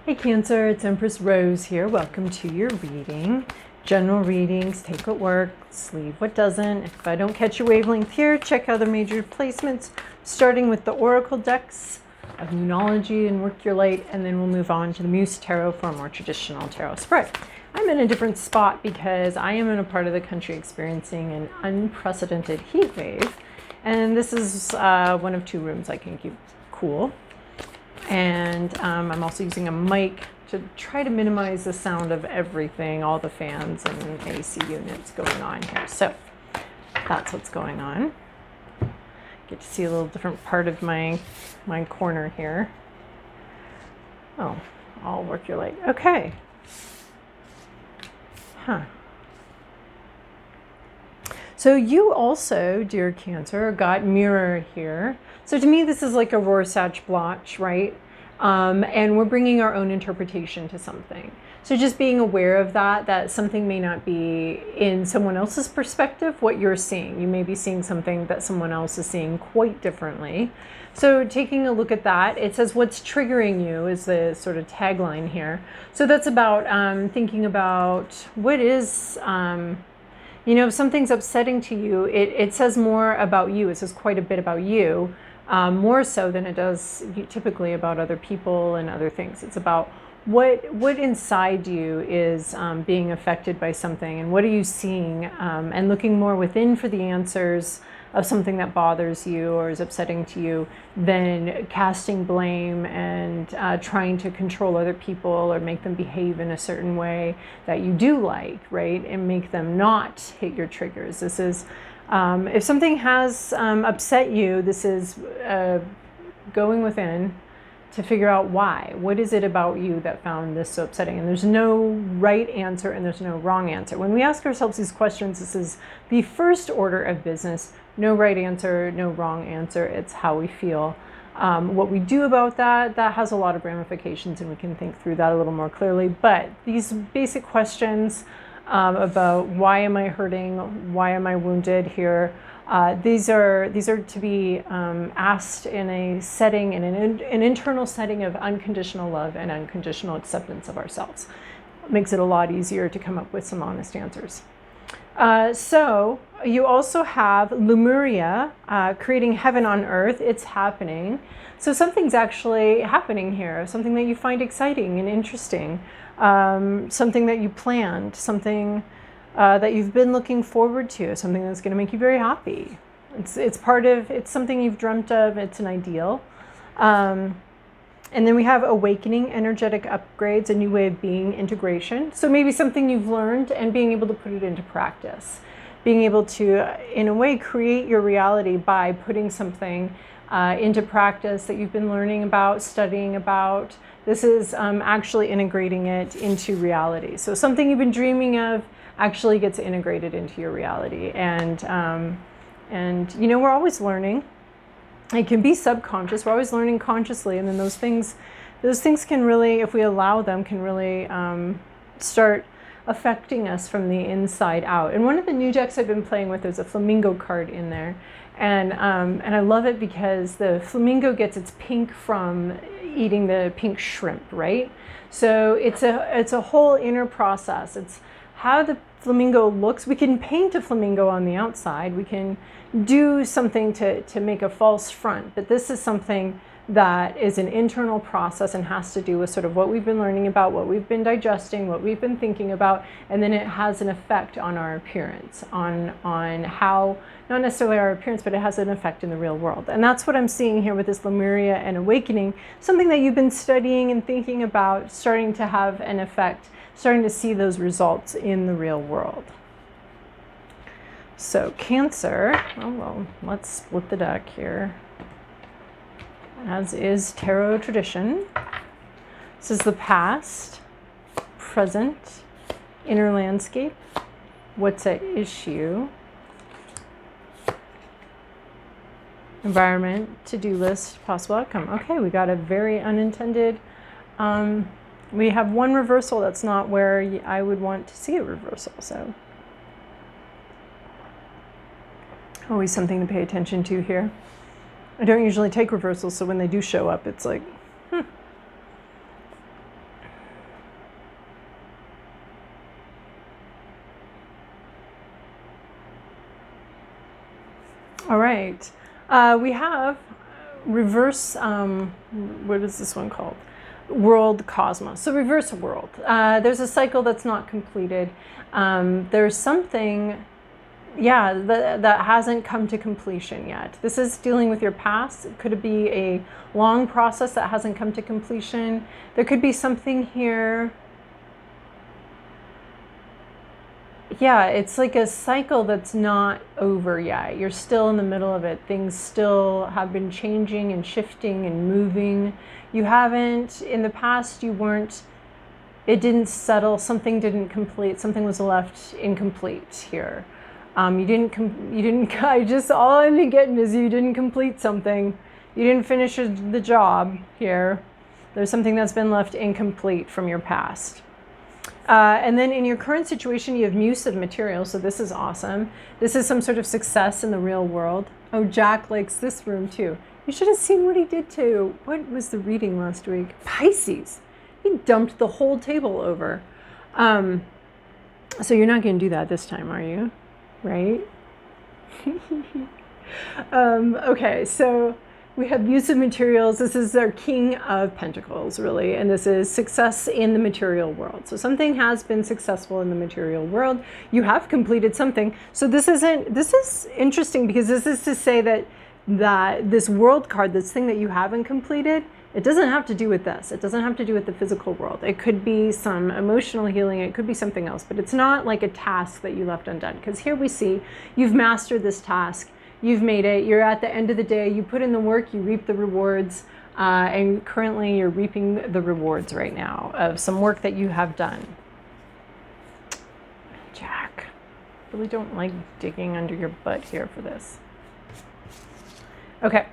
Hey Cancer, it's Empress Rose here. Welcome to your reading. General readings, take what works, leave what doesn't. If I don't catch your wavelength here, check other major placements, starting with the Oracle decks of Moonology and Work Your Light, and then we'll move on to the Muse Tarot for a more traditional tarot spread. I'm in a different spot because I am in a part of the country experiencing an unprecedented heat wave, and this is one of two rooms I can keep cool. And I'm also using a mic to try to minimize the sound of everything, all the fans and AC units going on here. So that's what's going on. Get to see a little different part of my corner here. Oh, I'll work your light. Okay. So you also, dear Cancer, got mirror here. So to me, this is like a Rorschach blotch, right? And we're bringing our own interpretation to something. So just being aware of that something may not be in someone else's perspective what you're seeing. You may be seeing something that someone else is seeing quite differently. So taking a look at that, it says what's triggering you is the sort of tagline here. So that's about thinking about what is... if something's upsetting to you, it says more about you. It says quite a bit about you, more so than it does typically about other people and other things. It's about what inside you is being affected by something, and what are you seeing, and looking more within for the answers of something that bothers you or is upsetting to you than casting blame and trying to control other people or make them behave in a certain way that you do like, right? And make them not hit your triggers. This is, if something has upset you, this is going within to figure out why. What is it about you that found this so upsetting? And there's no right answer and there's no wrong answer. When we ask ourselves these questions, this is the first order of business. No right answer, no wrong answer. It's how we feel. What we do about that has a lot of ramifications, and we can think through that a little more clearly. But these basic questions about why am I hurting, why am I wounded here, these are to be asked in a setting, in an internal setting of unconditional love and unconditional acceptance of ourselves. It makes it a lot easier to come up with some honest answers. So you also have Lemuria, creating heaven on earth. It's happening. So something's actually happening here, something that you find exciting and interesting, something that you planned, something that you've been looking forward to, something that's going to make you very happy. It's something you've dreamt of. It's an ideal. And then we have awakening, energetic upgrades, a new way of being, integration. So maybe something you've learned and being able to put it into practice. Being able to, in a way, create your reality by putting something into practice that you've been learning about, studying about. This is actually integrating it into reality. So something you've been dreaming of actually gets integrated into your reality. And we're always learning. It can be subconscious. We're always learning consciously, and then those things can really, if we allow them, can really start affecting us from the inside out. And one of the new decks I've been playing with, there's a flamingo card in there, and I love it because the flamingo gets its pink from eating the pink shrimp, right? So it's a whole inner process. It's how the flamingo looks. We can paint a flamingo on the outside. We can do something to make a false front, but this is something that is an internal process and has to do with sort of what we've been learning about, what we've been digesting, what we've been thinking about, and then it has an effect on our appearance, on how, not necessarily our appearance, but it has an effect in the real world. And that's what I'm seeing here with this Lemuria and awakening, something that you've been studying and thinking about, starting to have an effect, starting to see those results in the real world. So Cancer, let's split the deck here, as is tarot tradition. This is the past, present, inner landscape, what's at issue, environment, to-do list, possible outcome. Okay, we got a very unintended, we have one reversal that's not where I would want to see a reversal, so. Always something to pay attention to here. I don't usually take reversals, so when they do show up, it's like, All right. We have reverse, what is this one called? World cosmos. So reverse world. There's a cycle that's not completed. There's something, yeah, that hasn't come to completion yet. This is dealing with your past. Could it be a long process that hasn't come to completion? There could be something here. Yeah, it's like a cycle that's not over yet. You're still in the middle of it. Things still have been changing and shifting and moving. You haven't, in the past, you weren't, it didn't settle, something didn't complete, something was left incomplete here. You didn't, all I'm getting is you didn't complete something. You didn't finish the job here. There's something that's been left incomplete from your past. And then in your current situation, you have Muse of material, so this is awesome. This is some sort of success in the real world. Oh, Jack likes this room too. You should have seen what he did to, what was the reading last week? Pisces. He dumped the whole table over. So you're not going to do that this time, are you? Right? Okay, so we have Muse of materials. This is our King of Pentacles, really, and this is success in the material world. So something has been successful in the material world. You have completed something. So this is interesting because this is to say that this world card, this thing that you haven't completed, it doesn't have to do with this. It doesn't have to do with the physical world. It could be some emotional healing. It could be something else, but it's not like a task that you left undone. Because here we see you've mastered this task. You've made it. You're at the end of the day. You put in the work. You reap the rewards. And currently you're reaping the rewards right now of some work that you have done. Jack, I really don't like digging under your butt here for this. Okay.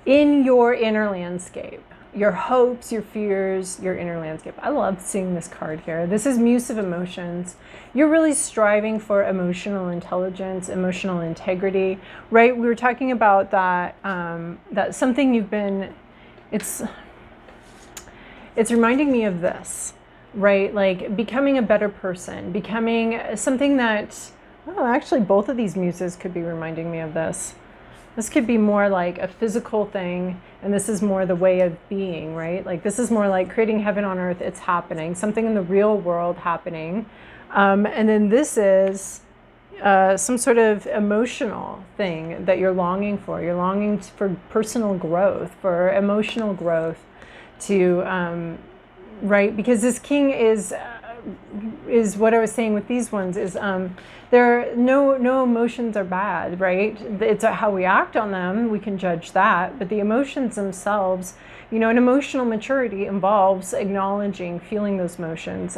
In your inner landscape, your hopes, your fears, your inner landscape. I love seeing this card here. This is Muse of emotions. You're really striving for emotional intelligence, emotional integrity, right? We were talking about that, that something you've been, it's reminding me of this, right? Like becoming a better person, becoming something that, oh, actually both of these muses could be reminding me of this. This could be more like a physical thing, and this is more the way of being, right? Like this is more like creating heaven on earth. It's happening, something in the real world happening. And then this is some sort of emotional thing that you're longing for. You're longing for personal growth, for emotional growth to, right? Because this king is what I was saying with these ones is no emotions are bad, right? It's how we act on them. We can judge that, but the emotions themselves, you know, an emotional maturity involves acknowledging, feeling those emotions,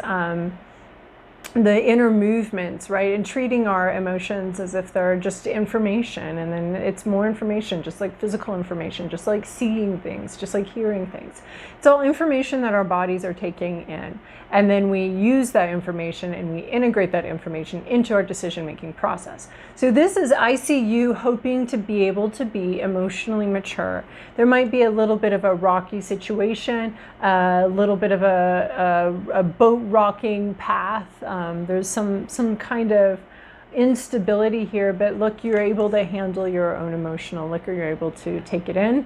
the inner movements, right? And treating our emotions as if they're just information, and then it's more information, just like physical information, just like seeing things, just like hearing things. It's all information that our bodies are taking in, and then we use that information and we integrate that information into our decision-making process. So this is, I see you hoping to be able to be emotionally mature. There might be a little bit of a rocky situation, a little bit of a boat rocking path. There's some kind of instability here, but look, you're able to handle your own emotional liquor. You're able to take it in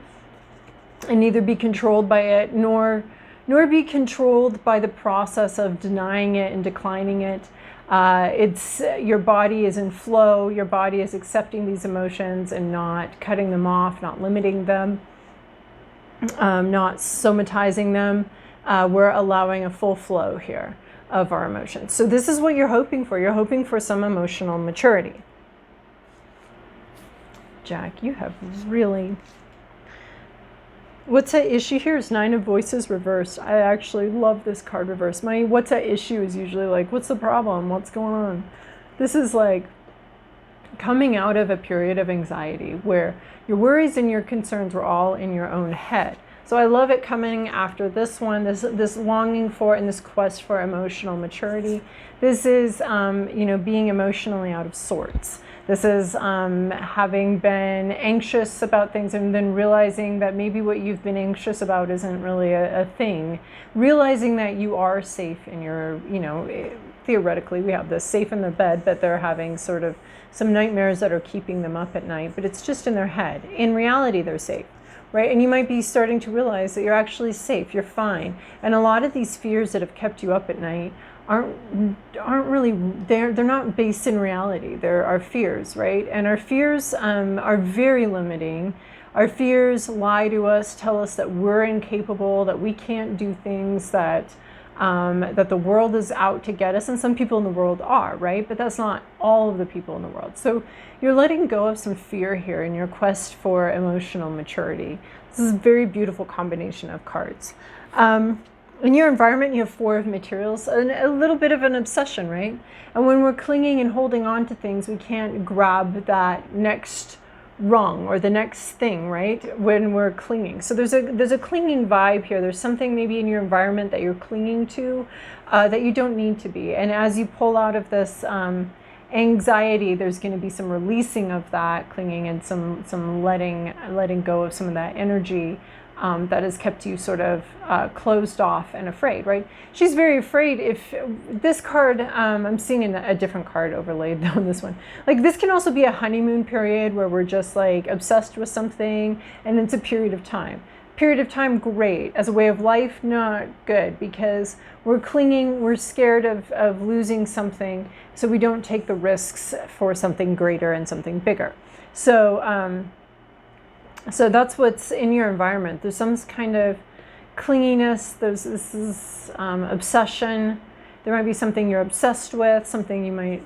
and neither be controlled by it nor be controlled by the process of denying it and declining it. It's your body is in flow. Your body is accepting these emotions and not cutting them off, not limiting them, not somatizing them. We're allowing a full flow here of our emotions. So this is what you're hoping for. You're hoping for some emotional maturity. Jack, you have really... What's at issue here is Nine of Voices reversed. I actually love this card reversed. My what's at issue is usually like, what's the problem? What's going on? This is like coming out of a period of anxiety where your worries and your concerns were all in your own head. So I love it coming after this one, this longing for and this quest for emotional maturity. This is, being emotionally out of sorts. This is having been anxious about things and then realizing that maybe what you've been anxious about isn't really a thing. Realizing that you are safe in your, theoretically, we have this safe in their bed, but they're having sort of some nightmares that are keeping them up at night, but it's just in their head. In reality, they're safe, right? And you might be starting to realize that you're actually safe, you're fine. And a lot of these fears that have kept you up at night aren't really, they're not based in reality. They're our fears, right? And our fears are very limiting. Our fears lie to us, tell us that we're incapable, that we can't do things, that the world is out to get us. And some people in the world are, right? But that's not all of the people in the world. So you're letting go of some fear here in your quest for emotional maturity. This is a very beautiful combination of cards. In your environment, you have 4 of materials, and a little bit of an obsession, right? And when we're clinging and holding on to things, we can't grab that next rung or the next thing, right? When we're clinging. So there's a clinging vibe here. There's something maybe in your environment that you're clinging to that you don't need to be. And as you pull out of this anxiety, there's going to be some releasing of that clinging and some letting go of some of that energy that has kept you sort of closed off and afraid, right? She's very afraid. If this card, I'm seeing a different card overlaid on this one. Like, this can also be a honeymoon period where we're just like obsessed with something, and it's a period of time. Period of time, great. As a way of life, not good, because we're clinging, we're scared of losing something, so we don't take the risks for something greater and something bigger. So that's what's in your environment. There's some kind of clinginess. This is obsession. There might be something you're obsessed with, something you might,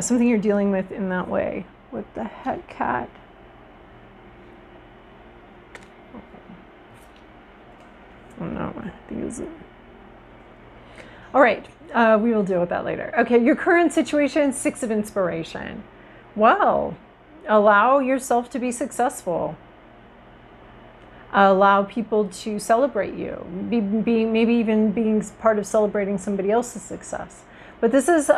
something you're dealing with in that way. What the heck, cat? Oh no, I think it's it. All right, we will deal with that later. Okay, your current situation, 6 of inspiration. Well, allow yourself to be successful. Allow people to celebrate you. Maybe even being part of celebrating somebody else's success. But this is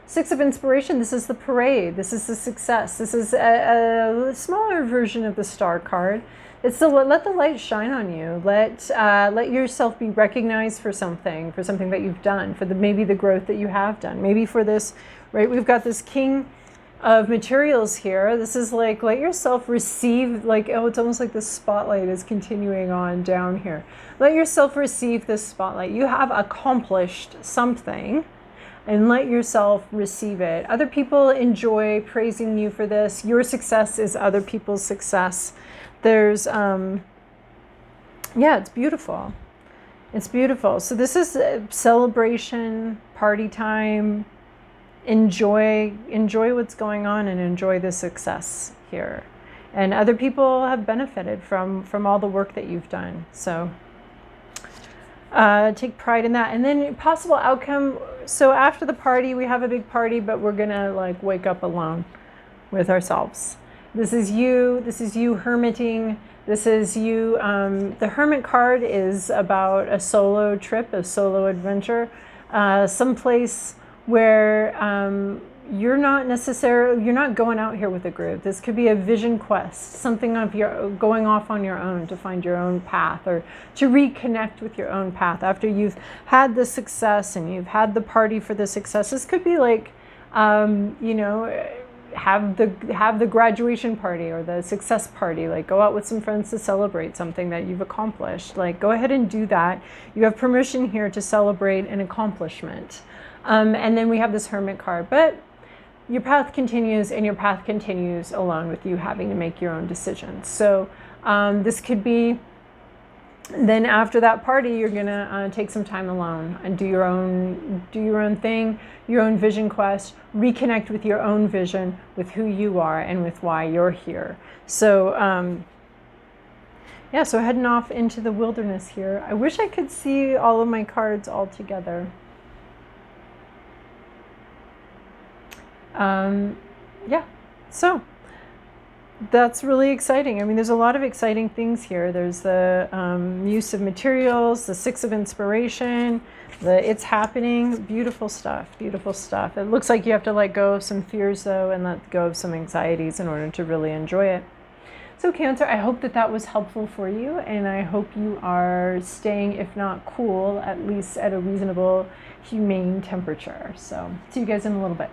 6 of inspiration. This is the parade. This is the success. This is a smaller version of the star card. It's to let the light shine on you. Let yourself be recognized for something that you've done, for maybe the growth that you have done. Maybe for this, right? We've got this king of materials here. This is like, let yourself receive, like, oh, it's almost like the spotlight is continuing on down here. Let yourself receive this spotlight. You have accomplished something, and let yourself receive it. Other people enjoy praising you for this. Your success is other people's success. There's, it's beautiful. It's beautiful. So this is a celebration, party time. Enjoy what's going on and enjoy the success here. And other people have benefited from all the work that you've done. So take pride in that. And then possible outcome. So after the party, we have a big party, but we're gonna like wake up alone with ourselves. This is you hermiting. This is you. The Hermit card is about a solo trip, a solo adventure, someplace where you're not going out here with a group. This could be a vision quest, something of your going off on your own to find your own path, or to reconnect with your own path after you've had the success and you've had the party for the success. This could be like, have the graduation party or the success party. Like, go out with some friends to celebrate something that you've accomplished. Like, go ahead and do that. You have permission here to celebrate an accomplishment. And then we have this Hermit card, but your path continues, and your path continues along with you having to make your own decisions. So this could be, then after that party, you're gonna take some time alone and do your own thing, your own vision quest, reconnect with your own vision, with who you are and with why you're here. So so heading off into the wilderness here. I wish I could see all of my cards all together. So that's really exciting. I mean, there's a lot of exciting things here. There's the use of materials, the 6 of inspiration, it's happening. Beautiful stuff, beautiful stuff. It looks like you have to let go of some fears, though, and let go of some anxieties in order to really enjoy it. So Cancer, I hope that that was helpful for you, and I hope you are staying, if not cool, at least at a reasonable, humane temperature. So see you guys in a little bit.